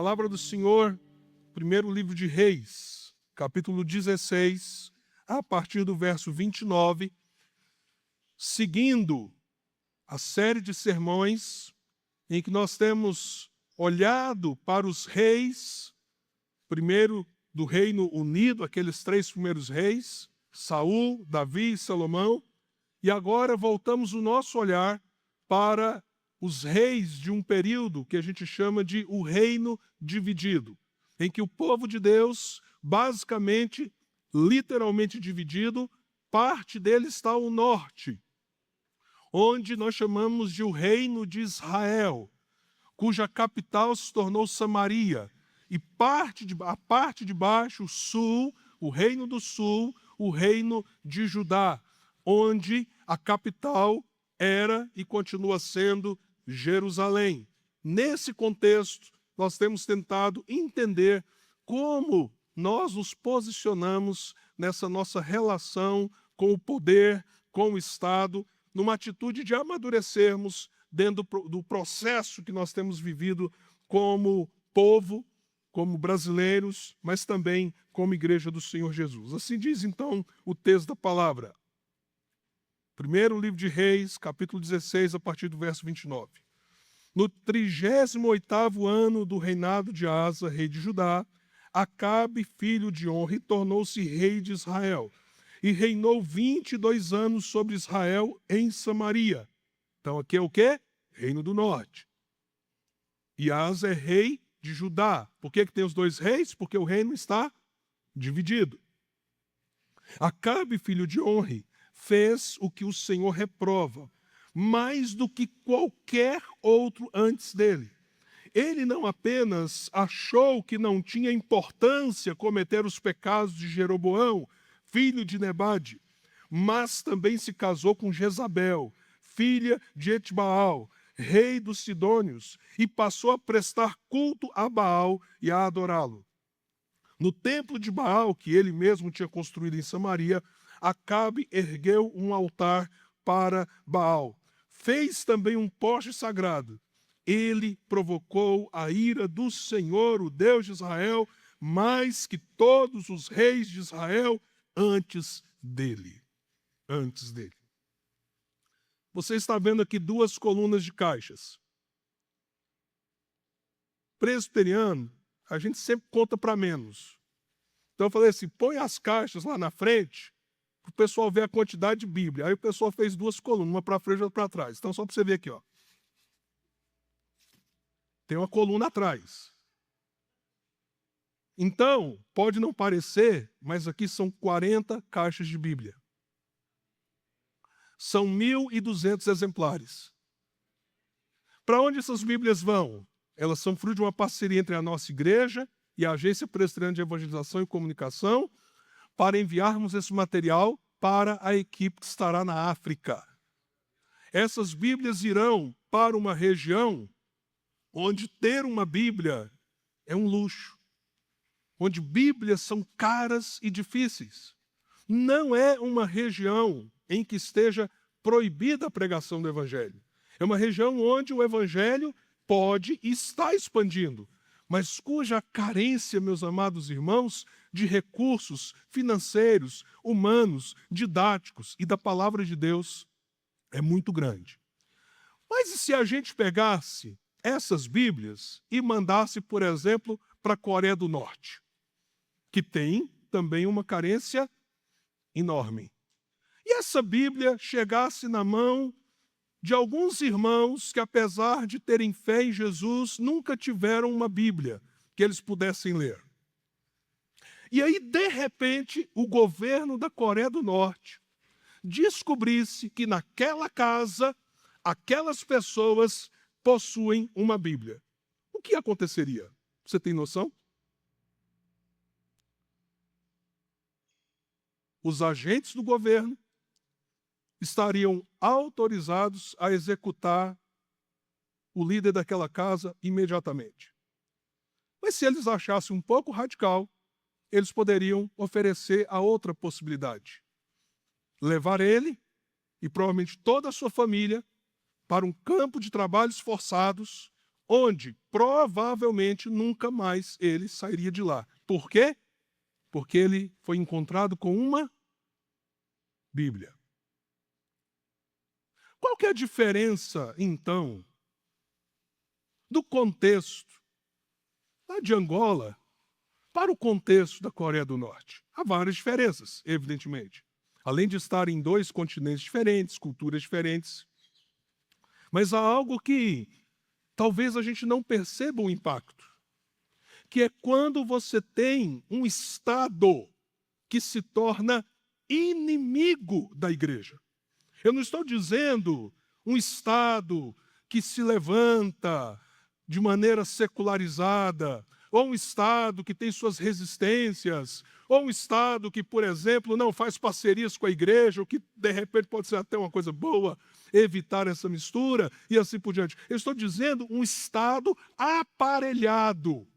Palavra do Senhor, primeiro livro de Reis, capítulo 16, a partir do verso 29, seguindo a série de sermões em que nós temos olhado para os reis, primeiro do Reino Unido, aqueles três primeiros reis, Saul, Davi e Salomão, e agora voltamos o nosso olhar para os reis de um período que a gente chama de o reino dividido, em que o povo de Deus, basicamente, literalmente dividido, parte dele está ao norte, onde nós chamamos de o reino de Israel, cuja capital se tornou Samaria, e a parte de baixo, o sul, o reino do sul, o reino de Judá, onde a capital era e continua sendo Jerusalém. Nesse contexto, nós temos tentado entender como nós nos posicionamos nessa nossa relação com o poder, com o Estado, numa atitude de amadurecermos dentro do processo que nós temos vivido como povo, como brasileiros, mas também como igreja do Senhor Jesus. Assim diz então o texto da palavra. Primeiro livro de Reis, capítulo 16, a partir do verso 29. No 38º ano do reinado de Asa, rei de Judá, Acabe, filho de Onri, tornou-se rei de Israel, e reinou 22 anos sobre Israel em Samaria. Então aqui é o quê? Reino do Norte. E Asa é rei de Judá. Por que tem os dois reis? Porque o reino está dividido. Acabe, filho de Onri, fez o que o Senhor reprova, mais do que qualquer outro antes dele. Ele não apenas achou que não tinha importância cometer os pecados de Jeroboão, filho de Nebade, mas também se casou com Jezabel, filha de Etbaal, rei dos Sidônios, e passou a prestar culto a Baal e a adorá-lo. No templo de Baal, que ele mesmo tinha construído em Samaria, Acabe ergueu um altar para Baal. Fez também um poste sagrado. Ele provocou a ira do Senhor, o Deus de Israel, mais que todos os reis de Israel antes dele. Antes dele. Você está vendo aqui duas colunas de caixas. Presbiteriano, a gente sempre conta para menos. Então eu falei assim, põe as caixas lá na frente, para o pessoal ver a quantidade de Bíblia. Aí o pessoal fez duas colunas, uma para frente e outra para trás. Então só para você ver aqui, ó. Tem uma coluna atrás. Então, pode não parecer, mas aqui são 40 caixas de Bíblia. São 1.200 exemplares. Para onde essas Bíblias vão? Elas são fruto de uma parceria entre a nossa igreja e a Agência Presbiteriana de Evangelização e Comunicação para enviarmos esse material para a equipe que estará na África. Essas Bíblias irão para uma região onde ter uma Bíblia é um luxo, onde Bíblias são caras e difíceis. Não é uma região em que esteja proibida a pregação do Evangelho. É uma região onde o Evangelho pode e está expandindo, mas cuja carência, meus amados irmãos, de recursos financeiros, humanos, didáticos e da palavra de Deus é muito grande. Mas e se a gente pegasse essas Bíblias e mandasse, por exemplo, para a Coreia do Norte, que tem também uma carência enorme. E essa Bíblia chegasse na mão de alguns irmãos que, apesar de terem fé em Jesus, nunca tiveram uma Bíblia que eles pudessem ler. E aí, de repente, o governo da Coreia do Norte descobrisse que naquela casa, aquelas pessoas possuem uma Bíblia. O que aconteceria? Você tem noção? Os agentes do governo estariam autorizados a executar o líder daquela casa imediatamente. Mas se eles achassem um pouco radical, eles poderiam oferecer a outra possibilidade. Levar ele e provavelmente toda a sua família para um campo de trabalhos forçados, onde provavelmente nunca mais ele sairia de lá. Por quê? Porque ele foi encontrado com uma Bíblia. Qual que é a diferença, então, do contexto lá de Angola para o contexto da Coreia do Norte? Há várias diferenças, evidentemente. Além de estar em dois continentes diferentes, culturas diferentes. Mas há algo que talvez a gente não perceba o impacto, que é quando você tem um Estado que se torna inimigo da igreja. Eu não estou dizendo um Estado que se levanta de maneira secularizada, ou um Estado que tem suas resistências, ou um Estado que, por exemplo, não faz parcerias com a igreja, o que de repente pode ser até uma coisa boa, evitar essa mistura e assim por diante. Eu estou dizendo um Estado aparelhado,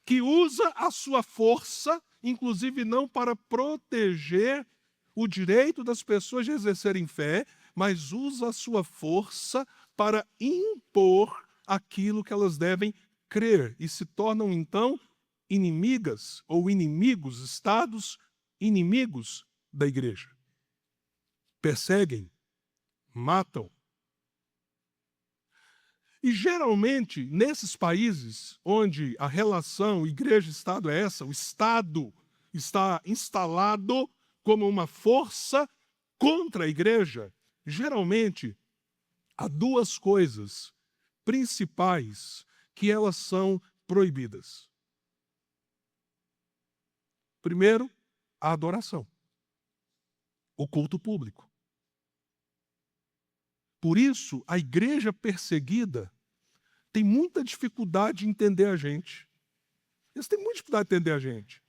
que usa a sua força, inclusive não para proteger o direito das pessoas de exercerem fé, mas usa a sua força para impor aquilo que elas devem crer e se tornam, então, inimigas ou inimigos, estados inimigos da igreja. Perseguem, matam. E, geralmente, nesses países onde a relação igreja-estado é essa, o Estado está instalado como uma força contra a igreja, geralmente há duas coisas principais que elas são proibidas. Primeiro, a adoração, o culto público. Por isso, a igreja perseguida tem muita dificuldade em entender a gente. Eles têm muita dificuldade de entender a gente.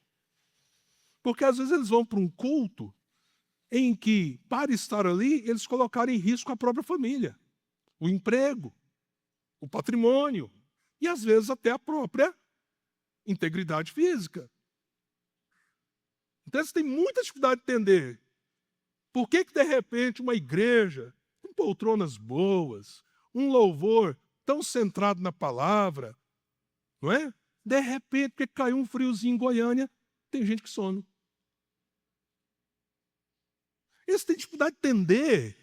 Porque às vezes eles vão para um culto em que, para estar ali, eles colocaram em risco a própria família, o emprego, o patrimônio e às vezes até a própria integridade física. Então eles têm muita dificuldade de entender por que de repente uma igreja com poltronas boas, um louvor tão centrado na palavra, não é? De repente, porque caiu um friozinho em Goiânia, tem gente que some. Eles têm dificuldade de entender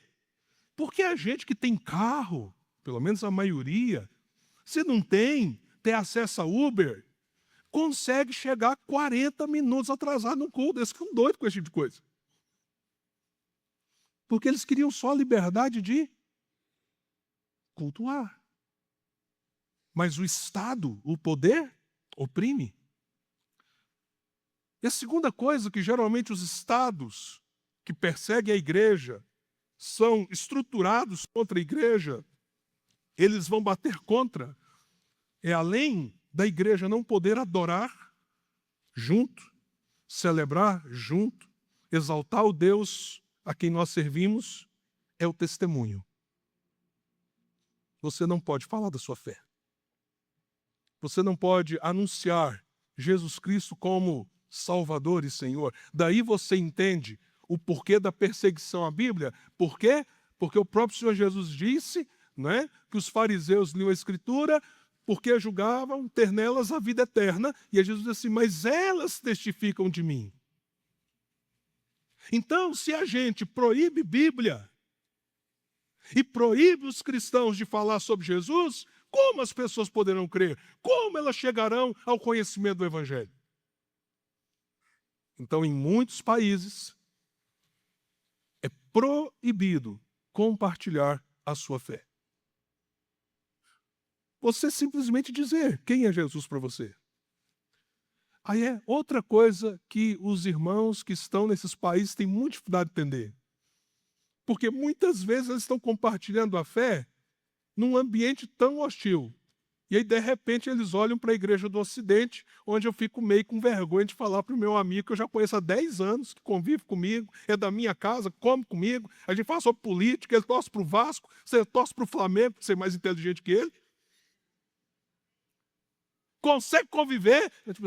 porque a gente que tem carro, pelo menos a maioria, se não tem acesso a Uber, consegue chegar 40 minutos atrasado no culto. Eles ficam doidos com esse tipo de coisa. Porque eles queriam só a liberdade de cultuar. Mas o Estado, o poder, oprime. E a segunda coisa que geralmente os estados que perseguem a igreja são estruturados contra a igreja, eles vão bater contra, é além da igreja não poder adorar junto, celebrar junto, exaltar o Deus a quem nós servimos, é o testemunho. Você não pode falar da sua fé. Você não pode anunciar Jesus Cristo como Salvador e Senhor. Daí você entende o porquê da perseguição à Bíblia. Por quê? Porque o próprio Senhor Jesus disse, não é, que os fariseus liam a Escritura porque julgavam ter nelas a vida eterna. E Jesus disse assim, mas elas testificam de mim. Então, se a gente proíbe Bíblia e proíbe os cristãos de falar sobre Jesus, como as pessoas poderão crer? Como elas chegarão ao conhecimento do Evangelho? Então, em muitos países, é proibido compartilhar a sua fé. Você simplesmente dizer quem é Jesus para você. Aí é outra coisa que os irmãos que estão nesses países têm muita dificuldade de entender. Porque muitas vezes eles estão compartilhando a fé num ambiente tão hostil. E aí, de repente, eles olham para a igreja do Ocidente, onde eu fico meio com vergonha de falar para o meu amigo, que eu já conheço há 10 anos, que convive comigo, é da minha casa, come comigo, a gente fala sobre política, ele torce para o Vasco, você torce para o Flamengo, para ser mais inteligente que ele. Consegue conviver? Tipo,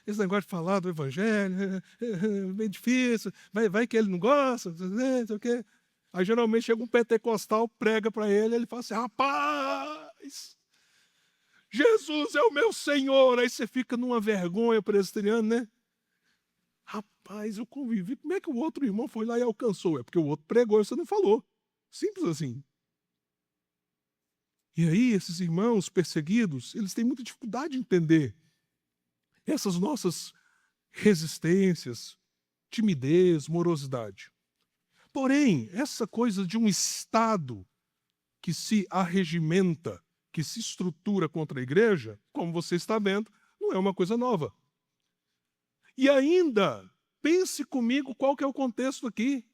esse negócio de falar do Evangelho é bem difícil, vai que ele não gosta, não sei o quê. Aí, geralmente, chega um pentecostal, prega para ele, ele fala assim, rapaz, Jesus é o meu Senhor. Aí você fica numa vergonha presbiteriana, né? Rapaz, eu convivi. Como é que o outro irmão foi lá e alcançou? É porque o outro pregou e você não falou. Simples assim. E aí, esses irmãos perseguidos, eles têm muita dificuldade de entender essas nossas resistências, timidez, morosidade. Porém, essa coisa de um Estado que se arregimenta, que se estrutura contra a igreja, como você está vendo, não é uma coisa nova. E ainda, pense comigo qual que é o contexto aqui.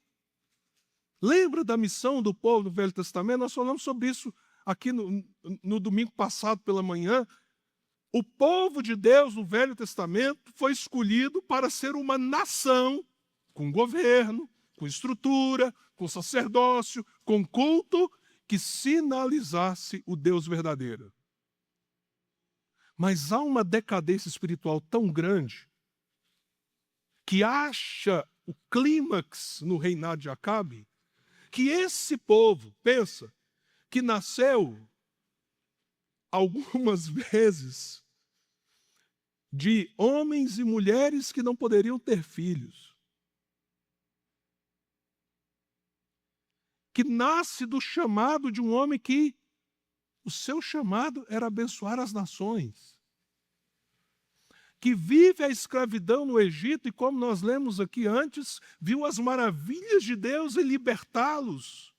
Lembra da missão do povo no Velho Testamento? Nós falamos sobre isso aqui no domingo passado pela manhã. O povo de Deus no Velho Testamento foi escolhido para ser uma nação com governo, com estrutura, com sacerdócio, com culto, que sinalizasse o Deus verdadeiro. Mas há uma decadência espiritual tão grande que acha o clímax no reinado de Acabe, que esse povo, pensa, que nasceu algumas vezes de homens e mulheres que não poderiam ter filhos, que nasce do chamado de um homem que o seu chamado era abençoar as nações, que vive a escravidão no Egito e, como nós lemos aqui antes, viu as maravilhas de Deus em libertá-los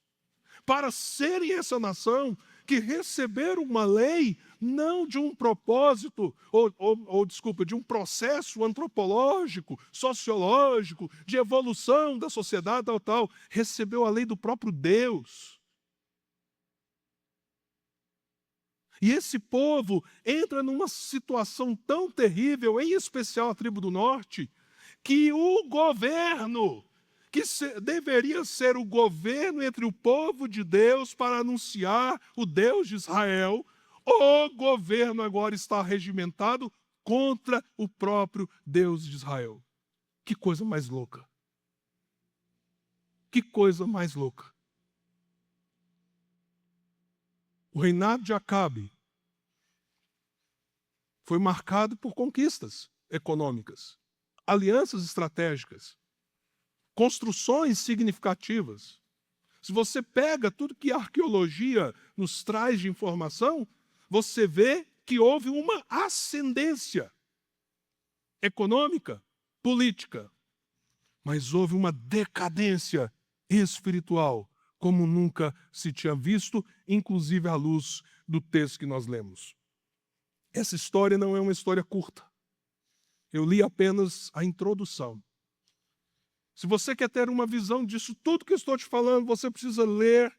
para serem essa nação que receberam uma lei não de um propósito, desculpa, de um processo antropológico, sociológico, de evolução da sociedade, tal, recebeu a lei do próprio Deus. E esse povo entra numa situação tão terrível, em especial a tribo do norte, que o governo, que deveria ser o governo entre o povo de Deus para anunciar o Deus de Israel, o governo agora está regimentado contra o próprio Deus de Israel. Que coisa mais louca. Que coisa mais louca. O reinado de Acabe foi marcado por conquistas econômicas, alianças estratégicas, construções significativas. Se você pega tudo que a arqueologia nos traz de informação, você vê que houve uma ascendência econômica, política, mas houve uma decadência espiritual, como nunca se tinha visto, inclusive à luz do texto que nós lemos. Essa história não é uma história curta. Eu li apenas a introdução. Se você quer ter uma visão disso tudo que eu estou te falando, você precisa ler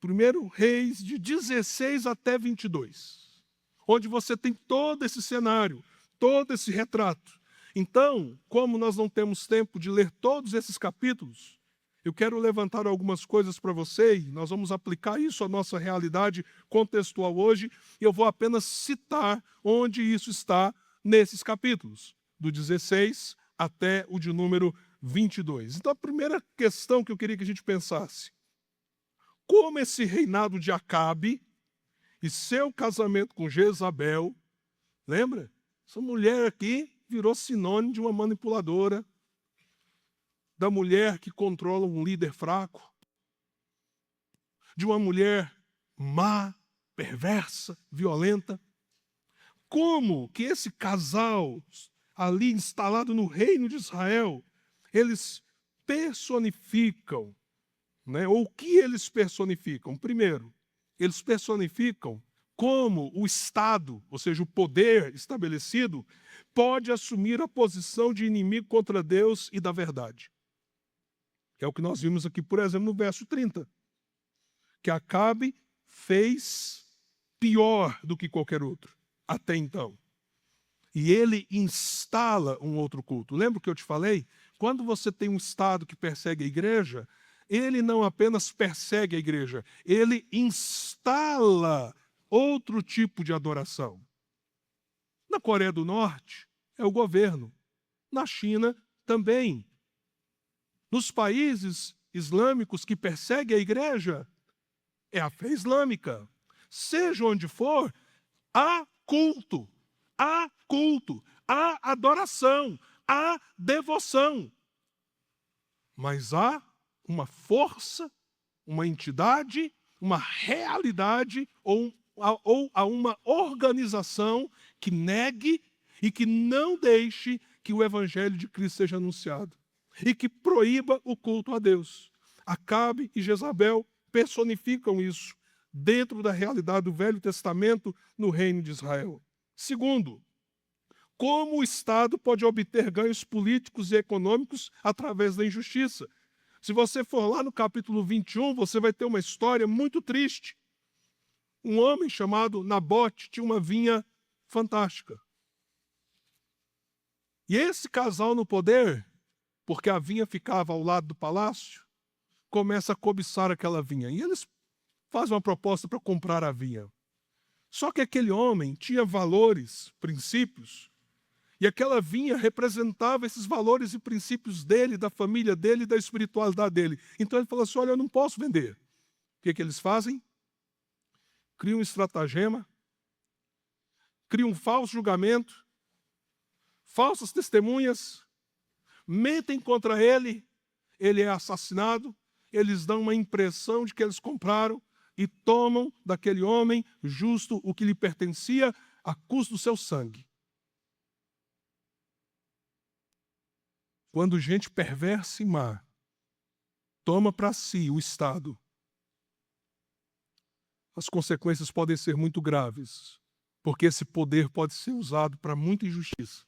1 Reis de 16 até 22, onde você tem todo esse cenário, todo esse retrato. Então, como nós não temos tempo de ler todos esses capítulos, eu quero levantar algumas coisas para você e nós vamos aplicar isso à nossa realidade contextual hoje, e eu vou apenas citar onde isso está nesses capítulos, do 16 até o de número 22. Então, a primeira questão que eu queria que a gente pensasse: como esse reinado de Acabe e seu casamento com Jezabel, lembra? Essa mulher aqui virou sinônimo de uma manipuladora, da mulher que controla um líder fraco, de uma mulher má, perversa, violenta. Como que esse casal ali instalado no reino de Israel, eles personificam, né? Ou o que eles personificam? Primeiro, eles personificam como o Estado, ou seja, o poder estabelecido, pode assumir a posição de inimigo contra Deus e da verdade. É o que nós vimos aqui, por exemplo, no verso 30. Que Acabe fez pior do que qualquer outro, até então. E ele instala um outro culto. Lembra o que eu te falei? Quando você tem um Estado que persegue a igreja, ele não apenas persegue a igreja, ele instala outro tipo de adoração. Na Coreia do Norte, é o governo. Na China, também. Nos países islâmicos que perseguem a igreja, é a fé islâmica. Seja onde for, há culto, há adoração, há devoção. Mas há uma força, uma entidade, uma realidade ou a uma organização que negue e que não deixe que o evangelho de Cristo seja anunciado e que proíba o culto a Deus. Acabe e Jezabel personificam isso dentro da realidade do Velho Testamento no reino de Israel. Segundo, como o Estado pode obter ganhos políticos e econômicos através da injustiça. Se você for lá no capítulo 21, você vai ter uma história muito triste. Um homem chamado Nabote tinha uma vinha fantástica. E esse casal no poder, porque a vinha ficava ao lado do palácio, começa a cobiçar aquela vinha. E eles fazem uma proposta para comprar a vinha. Só que aquele homem tinha valores, princípios, e aquela vinha representava esses valores e princípios dele, da família dele e da espiritualidade dele. Então ele falou assim, olha, eu não posso vender. O que eles fazem? Criam um estratagema, criam um falso julgamento, falsas testemunhas, mentem contra ele, ele é assassinado, eles dão uma impressão de que eles compraram e tomam daquele homem justo o que lhe pertencia a custo do seu sangue. Quando gente perversa e má toma para si o Estado, as consequências podem ser muito graves, porque esse poder pode ser usado para muita injustiça.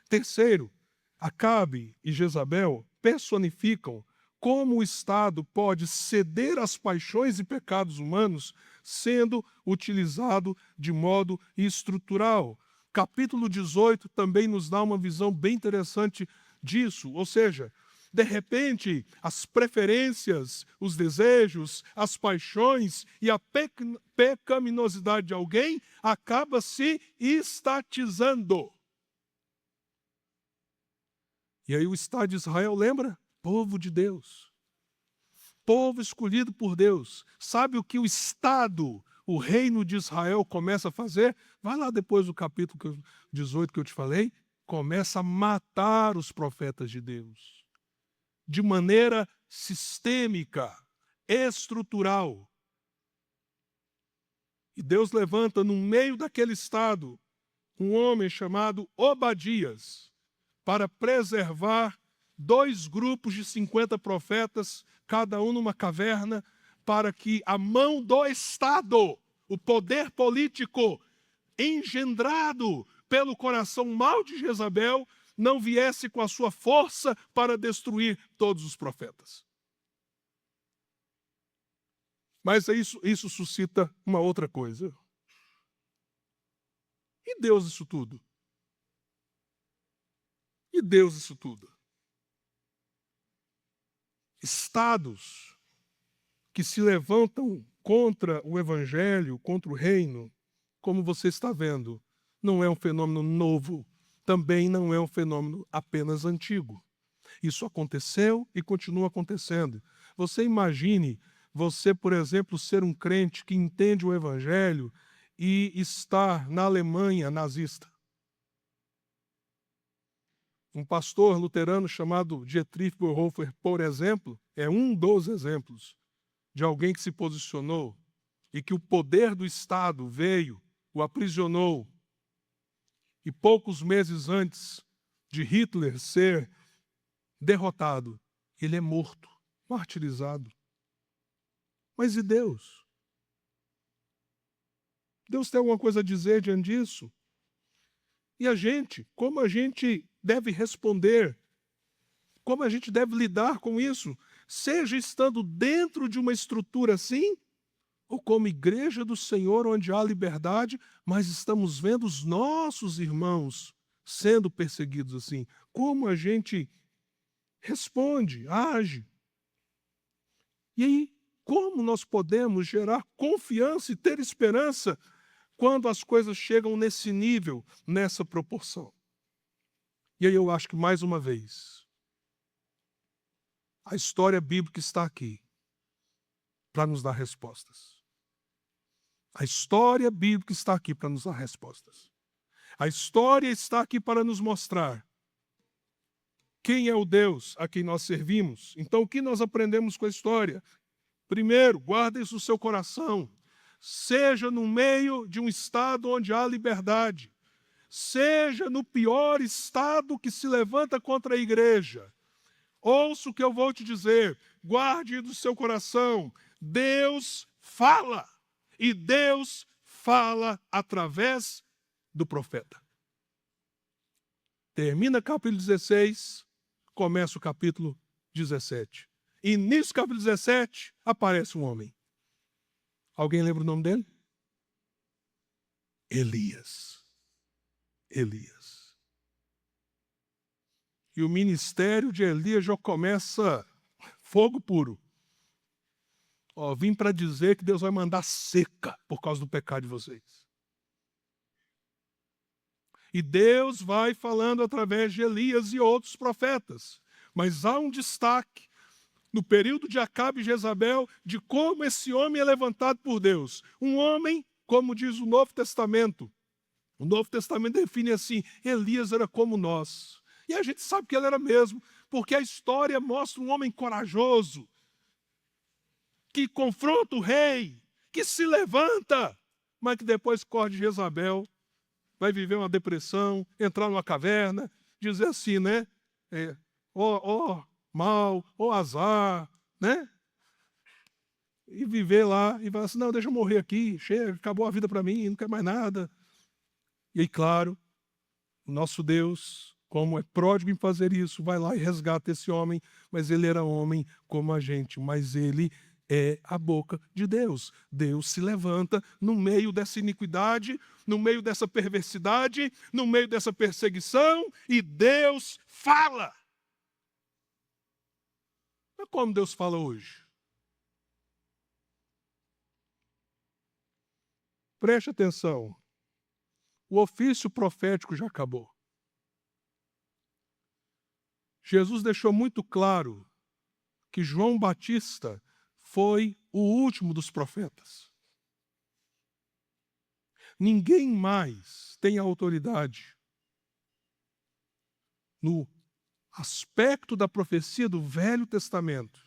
Terceiro, Acabe e Jezabel personificam como o Estado pode ceder às paixões e pecados humanos, sendo utilizado de modo estrutural. Capítulo 18 também nos dá uma visão bem interessante disso, ou seja, de repente, as preferências, os desejos, as paixões e a pecaminosidade de alguém acaba se estatizando. E aí o Estado de Israel, lembra? Povo de Deus. Povo escolhido por Deus. Sabe o que o Estado, o reino de Israel começa a fazer? Vai lá depois do capítulo 18 que eu te falei. Começa a matar os profetas de Deus. De maneira sistêmica, estrutural. E Deus levanta no meio daquele Estado um homem chamado Obadias para preservar 2 grupos de 50 profetas, cada um numa caverna, para que a mão do Estado, o poder político engendrado pelo coração mau de Jezabel, não viesse com a sua força para destruir todos os profetas. Mas isso suscita uma outra coisa. E Deus isso tudo? E Deus isso tudo? Estados que se levantam contra o evangelho, contra o reino, como você está vendo, não é um fenômeno novo, também não é um fenômeno apenas antigo. Isso aconteceu e continua acontecendo. Você imagine você, por exemplo, ser um crente que entende o evangelho e estar na Alemanha nazista. Um pastor luterano chamado Dietrich Bonhoeffer, por exemplo, é um dos exemplos de alguém que se posicionou e que o poder do Estado veio, o aprisionou, e poucos meses antes de Hitler ser derrotado, ele é morto, martirizado. Mas e Deus? Deus tem alguma coisa a dizer diante disso? E a gente, como a gente deve responder? Como a gente deve lidar com isso? Seja estando dentro de uma estrutura assim, ou como igreja do Senhor, onde há liberdade, mas estamos vendo os nossos irmãos sendo perseguidos assim. Como a gente responde, age? E aí, como nós podemos gerar confiança e ter esperança quando as coisas chegam nesse nível, nessa proporção? E aí eu acho que, mais uma vez, a história bíblica está aqui para nos dar respostas. A história bíblica está aqui para nos dar respostas. A história está aqui para nos mostrar quem é o Deus a quem nós servimos. Então, o que nós aprendemos com a história? Primeiro, guarde isso no seu coração. Seja no meio de um estado onde há liberdade. Seja no pior estado que se levanta contra a igreja. Ouça o que eu vou te dizer. Guarde do seu coração. Deus fala. E Deus fala através do profeta. Termina capítulo 16, começa o capítulo 17. E nisso capítulo 17 aparece um homem. Alguém lembra o nome dele? Elias. Elias. E o ministério de Elias já começa fogo puro. Vim para dizer que Deus vai mandar seca por causa do pecado de vocês. E Deus vai falando através de Elias e outros profetas. Mas há um destaque no período de Acabe e Jezabel de como esse homem é levantado por Deus. Um homem, como diz o Novo Testamento. O Novo Testamento define assim, Elias era como nós. E a gente sabe que ele era mesmo, porque a história mostra um homem corajoso, que confronta o rei, que se levanta, mas que depois corre de Jezabel, vai viver uma depressão, entrar numa caverna, dizer assim, né? Mal, azar, né? E viver lá, e falar assim, não, deixa eu morrer aqui, chega, acabou a vida para mim, não quero mais nada. E aí, claro, o nosso Deus, como é pródigo em fazer isso, vai lá e resgata esse homem, mas ele era homem como a gente, mas ele é a boca de Deus. Deus se levanta no meio dessa iniquidade, no meio dessa perversidade, no meio dessa perseguição, e Deus fala. Mas como Deus fala hoje? Preste atenção. O ofício profético já acabou. Jesus deixou muito claro que João Batista foi o último dos profetas. Ninguém mais tem autoridade no aspecto da profecia do Velho Testamento,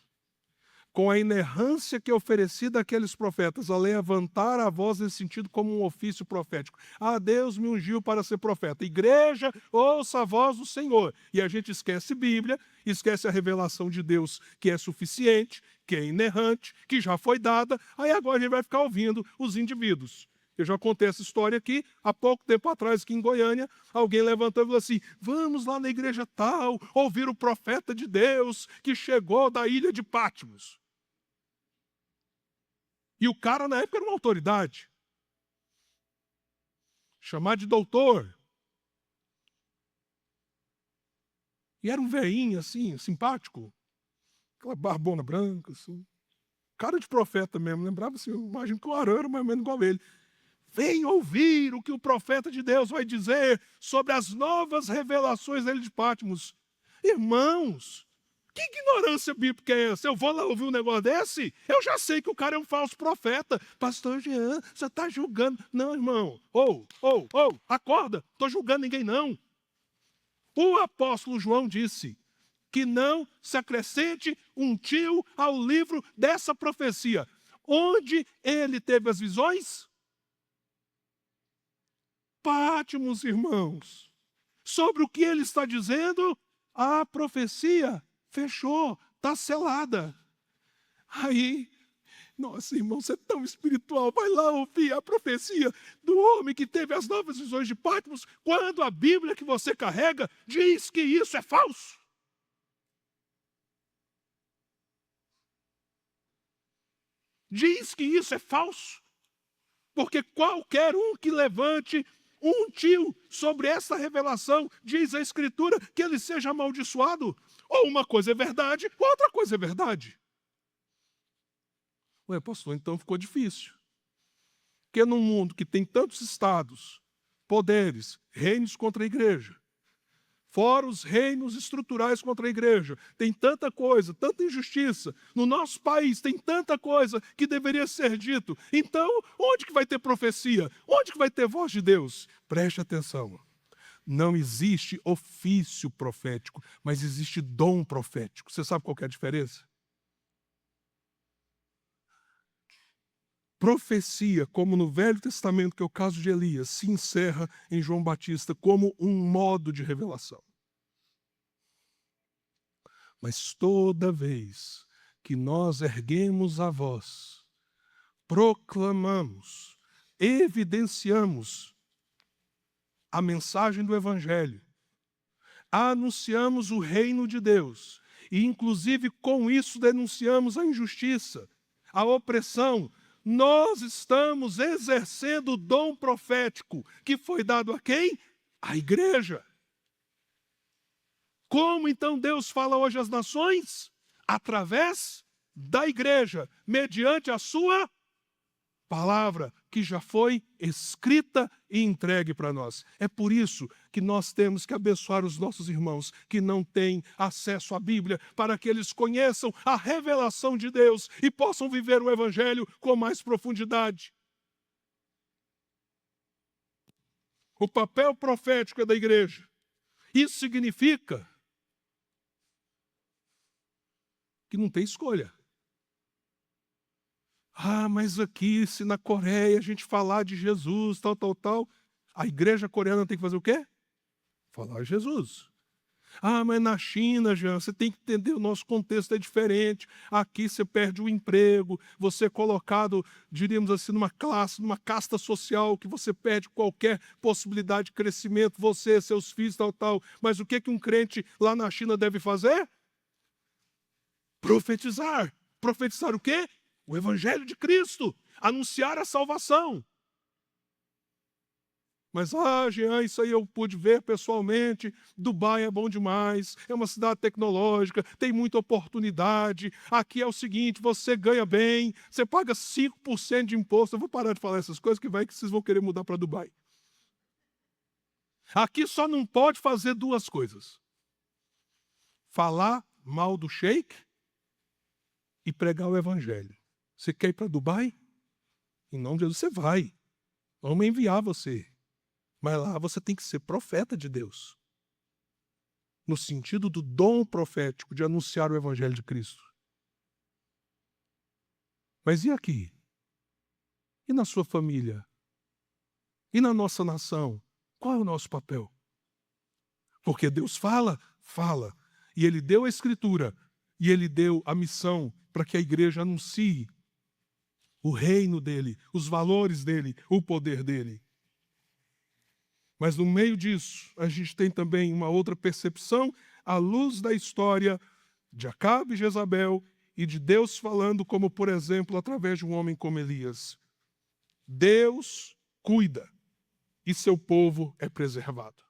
com a inerrância que é oferecida àqueles profetas, a levantar a voz nesse sentido como um ofício profético. Deus me ungiu para ser profeta. Igreja, ouça a voz do Senhor. E a gente esquece Bíblia, esquece a revelação de Deus, que é suficiente, que é inerrante, que já foi dada. Aí agora a gente vai ficar ouvindo os indivíduos. Eu já contei essa história aqui, há pouco tempo atrás, aqui em Goiânia, alguém levantou e falou assim, vamos lá na igreja tal, ouvir o profeta de Deus que chegou da ilha de Patmos. E o cara, na época, era uma autoridade. Chamar de doutor. E era um velhinho, assim, simpático. Aquela barbona branca, assim. Cara de profeta mesmo. Lembrava assim, eu imagino que o Arão era mais ou menos igual a ele. Vem ouvir o que o profeta de Deus vai dizer sobre as novas revelações dele de Patmos. Irmãos, que ignorância bíblica é essa? Eu vou lá ouvir um negócio desse? Eu já sei que o cara é um falso profeta. Pastor Jean, você está julgando. Não, irmão. Acorda. Não estou julgando ninguém, não. O apóstolo João disse que não se acrescente um tio ao livro dessa profecia. Onde ele teve as visões? Patmos, irmãos. Sobre o que ele está dizendo? A profecia fechou, está selada. Aí, nossa, irmão, você é tão espiritual, vai lá ouvir a profecia do homem que teve as novas visões de Patmos, quando a Bíblia que você carrega diz que isso é falso. Diz que isso é falso. Porque qualquer um que levante um tio sobre essa revelação, diz a Escritura, que ele seja amaldiçoado. Ou uma coisa é verdade, outra coisa é verdade. Ué, pastor, então ficou difícil. Porque num mundo que tem tantos estados, poderes, reinos contra a igreja, Fora os reinos estruturais contra a igreja. Tem tanta coisa, tanta injustiça. No nosso país tem tanta coisa que deveria ser dito. Então, onde que vai ter profecia? Onde que vai ter voz de Deus? Preste atenção. Não existe ofício profético, mas existe dom profético. Você sabe qual que é a diferença? Profecia, como no Velho Testamento, que é o caso de Elias, se encerra em João Batista como um modo de revelação. Mas toda vez que nós erguemos a voz, proclamamos, evidenciamos a mensagem do Evangelho, anunciamos o reino de Deus e, inclusive, com isso denunciamos a injustiça, a opressão, nós estamos exercendo o dom profético que foi dado a quem? À igreja. Como então Deus fala hoje às nações? Através da igreja, mediante a sua palavra, que já foi escrita e entregue para nós. É por isso que nós temos que abençoar os nossos irmãos que não têm acesso à Bíblia, para que eles conheçam a revelação de Deus e possam viver o Evangelho com mais profundidade. O papel profético é da igreja. Isso significa que não tem escolha. Ah, mas aqui, se na Coreia a gente falar de Jesus, tal, a igreja coreana tem que fazer o quê? Falar de Jesus. Ah, mas na China, Jean, você tem que entender, o nosso contexto é diferente. Aqui você perde o emprego, você é colocado, diríamos assim, numa classe, numa casta social, que você perde qualquer possibilidade de crescimento, você, seus filhos, tal. Mas o que um crente lá na China deve fazer? Profetizar. Profetizar o quê? O Evangelho de Cristo. Anunciar a salvação. Mas, Jean, isso aí eu pude ver pessoalmente. Dubai é bom demais, é uma cidade tecnológica, tem muita oportunidade. Aqui é o seguinte, você ganha bem, você paga 5% de imposto. Eu vou parar de falar essas coisas, que vai que vocês vão querer mudar para Dubai. Aqui só não pode fazer duas coisas: falar mal do sheik e pregar o Evangelho. Você quer ir para Dubai? Em nome de Jesus, você vai. Vamos enviar você. Mas lá você tem que ser profeta de Deus. No sentido do dom profético de anunciar o Evangelho de Cristo. Mas e aqui? E na sua família? E na nossa nação? Qual é o nosso papel? Porque Deus fala. E Ele deu a Escritura. E Ele deu a missão para que a igreja anuncie o reino dEle, os valores dEle, o poder dEle. Mas no meio disso, a gente tem também uma outra percepção, à luz da história de Acabe e Jezabel e de Deus falando, como por exemplo, através de um homem como Elias. Deus cuida e seu povo é preservado.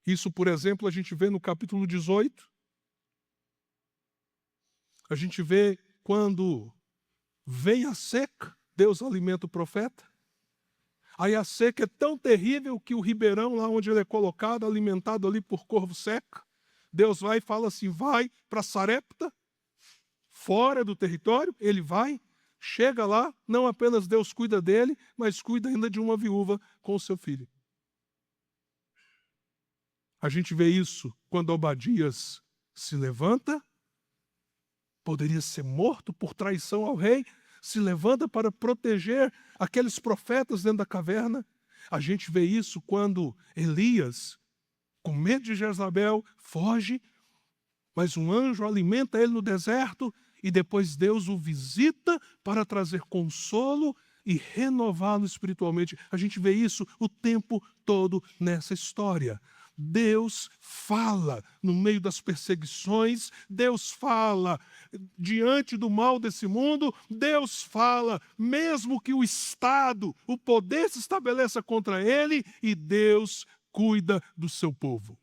Isso, por exemplo, a gente vê no capítulo 18. A gente vê quando vem a seca, Deus alimenta o profeta. Aí a seca é tão terrível que o ribeirão, lá onde ele é colocado, alimentado ali por corvo seca, Deus vai e fala assim, vai para Sarepta, fora do território, ele vai, chega lá, não apenas Deus cuida dele, mas cuida ainda de uma viúva com o seu filho. A gente vê isso quando Obadias se levanta, poderia ser morto por traição ao rei, se levanta para proteger aqueles profetas dentro da caverna. A gente vê isso quando Elias, com medo de Jezabel, foge, mas um anjo alimenta ele no deserto e depois Deus o visita para trazer consolo e renová-lo espiritualmente. A gente vê isso o tempo todo nessa história. Deus fala no meio das perseguições, Deus fala diante do mal desse mundo, Deus fala mesmo que o Estado, o poder se estabeleça contra ele, e Deus cuida do seu povo.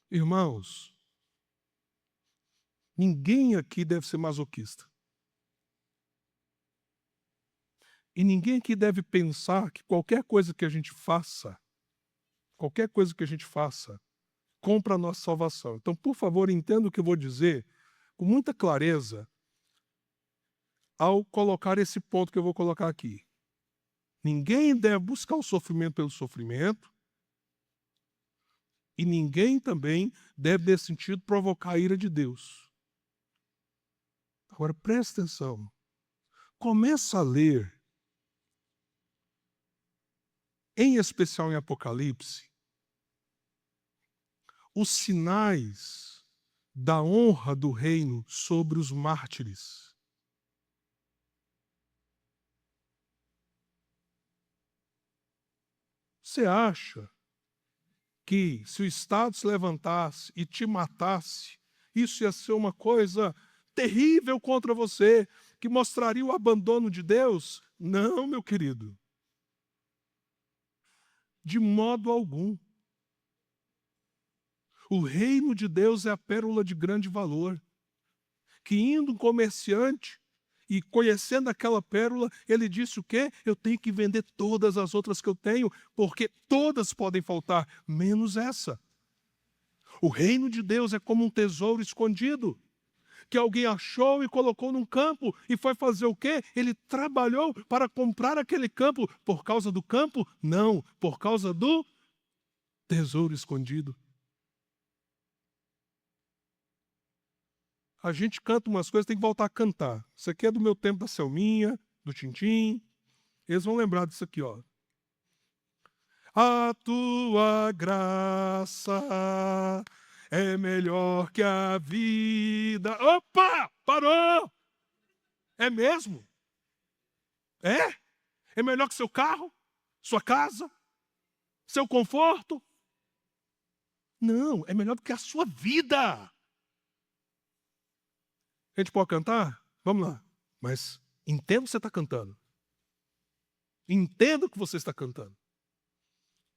Irmãos, ninguém aqui deve ser masoquista. E ninguém aqui deve pensar que qualquer coisa que a gente faça, compra a nossa salvação. Então, por favor, entenda o que eu vou dizer com muita clareza ao colocar esse ponto que eu vou colocar aqui. Ninguém deve buscar o sofrimento pelo sofrimento, e ninguém também deve, nesse sentido, provocar a ira de Deus. Agora, presta atenção. Começa a ler, em especial em Apocalipse, os sinais da honra do reino sobre os mártires. Você acha que se o Estado se levantasse e te matasse, isso ia ser uma coisa terrível contra você, que mostraria o abandono de Deus? Não, meu querido. De modo algum. O reino de Deus é a pérola de grande valor, que indo um comerciante e conhecendo aquela pérola, ele disse o quê? Eu tenho que vender todas as outras que eu tenho, porque todas podem faltar, menos essa. O reino de Deus é como um tesouro escondido, que alguém achou e colocou num campo, e foi fazer o quê? Ele trabalhou para comprar aquele campo. Por causa do campo? Não, por causa do tesouro escondido. A gente canta umas coisas, tem que voltar a cantar. Isso aqui é do meu tempo da Selminha, do Tintim. Eles vão lembrar disso aqui, ó. A tua graça é melhor que a vida. Opa! Parou! É mesmo? É? É melhor que seu carro? Sua casa? Seu conforto? Não, é melhor do que a sua vida. A gente pode cantar? Vamos lá. Mas entenda o que você está cantando. Entenda o que você está cantando.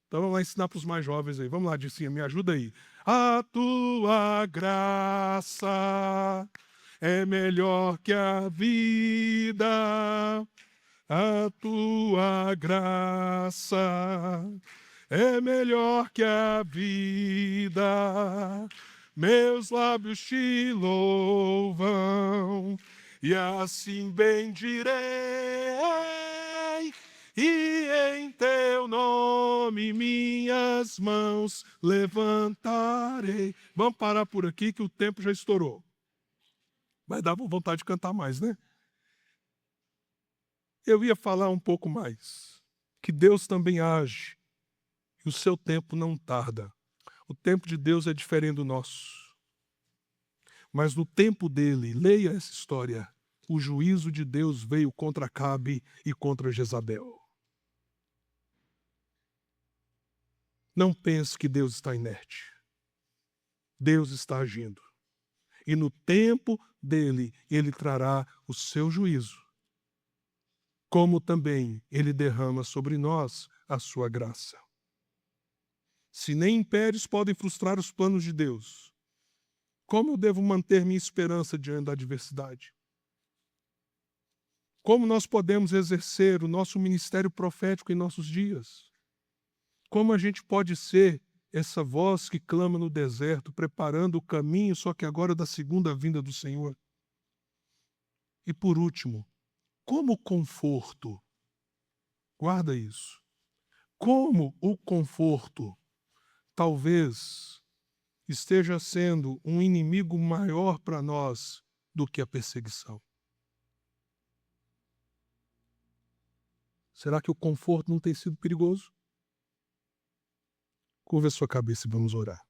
Então vamos lá ensinar para os mais jovens aí. Vamos lá, Dicinha, me ajuda aí. A tua graça é melhor que a vida. A tua graça é melhor que a vida. Meus lábios te louvam, e assim bendirei, e em teu nome minhas mãos levantarei. Vamos parar por aqui que o tempo já estourou. Mas dá vontade de cantar mais, né? Eu ia falar um pouco mais, que Deus também age, e o seu tempo não tarda. O tempo de Deus é diferente do nosso. Mas no tempo dele, leia essa história, o juízo de Deus veio contra Acabe e contra Jezabel. Não pense que Deus está inerte. Deus está agindo. E no tempo dele, ele trará o seu juízo. Como também ele derrama sobre nós a sua graça. Se nem impérios podem frustrar os planos de Deus, como eu devo manter minha esperança diante da adversidade? Como nós podemos exercer o nosso ministério profético em nossos dias? Como a gente pode ser essa voz que clama no deserto, preparando o caminho, só que agora da segunda vinda do Senhor? E por último, como conforto, guarda isso, como o conforto talvez esteja sendo um inimigo maior para nós do que a perseguição. Será que o conforto não tem sido perigoso? Curva a sua cabeça e vamos orar.